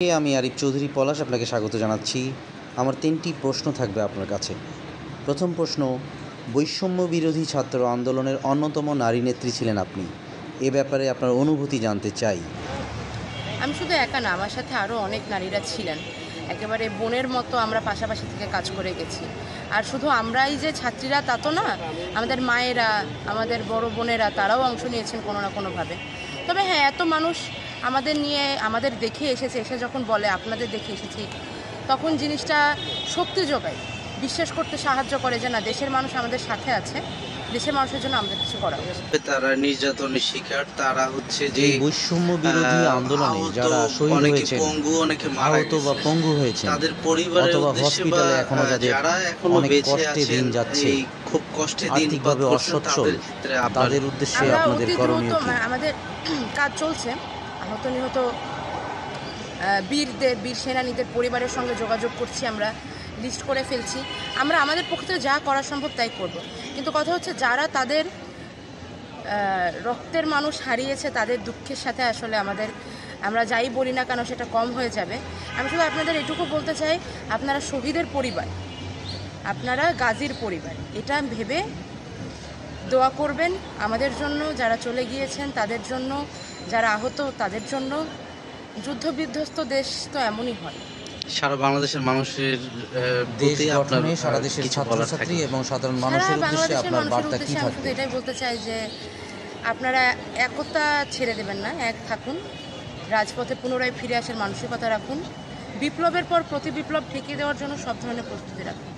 আমি আরিফ চৌধুরী পলাশ আপনাকে স্বাগত জানাচ্ছি। আমার ৩টি প্রশ্ন থাকবে আপনার কাছে। প্রথম প্রশ্ন, বৈষম্য বিরোধী ছাত্র আন্দোলনের অন্যতম নারী নেত্রী ছিলেন আপনি। এ ব্যাপারে আপনার অনুভূতি জানতে চাই। আমি শুধু একা না, আমার সাথে আরও অনেক নারীরা ছিলেন। একেবারে বোনের মতো আমরা পাশাপাশি থেকে কাজ করে গেছি। আর শুধু আমরাই যে ছাত্রীরা তা তো না, আমাদের মায়েরা, আমাদের বড় বোনেরা তারাও অংশ নিয়েছেন কোনো না কোনোভাবে। তবে হ্যাঁ, এত মানুষ আমাদের নিয়ে আমাদের দেখে এসেছে, এসে যখন বলে আপনাদের দেখে এসেছি, তখন জিনিসটা শক্তি যোগায়, বিশ্বাস করতে সাহায্য করে যে না, দেশের মানুষ আমাদের সাথে আছে, দেশের মানুষের জন্য আমাদের কিছু করা উচিত। তারা নির্যাতনের শিকার, তারা হচ্ছে যে বৈষম্য বিরোধী আন্দোলনে যারা শহীদ হয়েছেন, আহত বা পঙ্গু হয়েছেন, তাদের পরিবারের অথবা হসপিটালে এখনো যারা এখনো বেঁচে কষ্টে দিন যাচ্ছে, খুব কষ্টে দিন আর্থিকভাবে অসচ্ছল, তাদের উদ্দেশ্যে আপনাদের করণীয় কি? আমাদের কাজ চলছে। আহত নিহত বীর সেনানীদের পরিবারের সঙ্গে যোগাযোগ করছি, আমরা লিস্ট করে ফেলছি। আমরা আমাদের পক্ষ থেকে যা করা সম্ভব তাই করব। কিন্তু কথা হচ্ছে, যারা তাদের রক্তের মানুষ হারিয়েছে, তাদের দুঃখের সাথে আসলে আমরা যাই বলি না কেন সেটা কম হয়ে যাবে। আমি শুধু আপনাদের এটুকু বলতে চাই, আপনারা শহীদের পরিবার, আপনারা গাজীর পরিবার, এটা ভেবে দোয়া করবেন আমাদের জন্য, যারা চলে গিয়েছেন তাদের জন্য, যারা আহত তাদের জন্য। যুদ্ধ বিধ্বস্ত দেশ তো এমনই হয়। সারা বাংলাদেশের মানুষের দেশ গঠনে সারা দেশের ছাত্রছাত্রী এবং সাধারণ মানুষের উদ্দেশ্যে আপনার বার্তা কি থাকবে? আমি এটাই বলতে চাই যে আপনারা একতা ছেড়ে দেবেন না, এক থাকুন, রাজপথে পুনরায় ফিরে আসার মানসিকতা রাখুন, বিপ্লবের পর প্রতি বিপ্লব ঠেকিয়ে দেওয়ার জন্য সব ধরনের প্রস্তুতি রাখুন।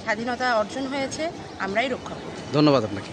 স্বাধীনতা অর্জন হয়েছে, আমরাই রক্ষা করব। ধন্যবাদ আপনাকে।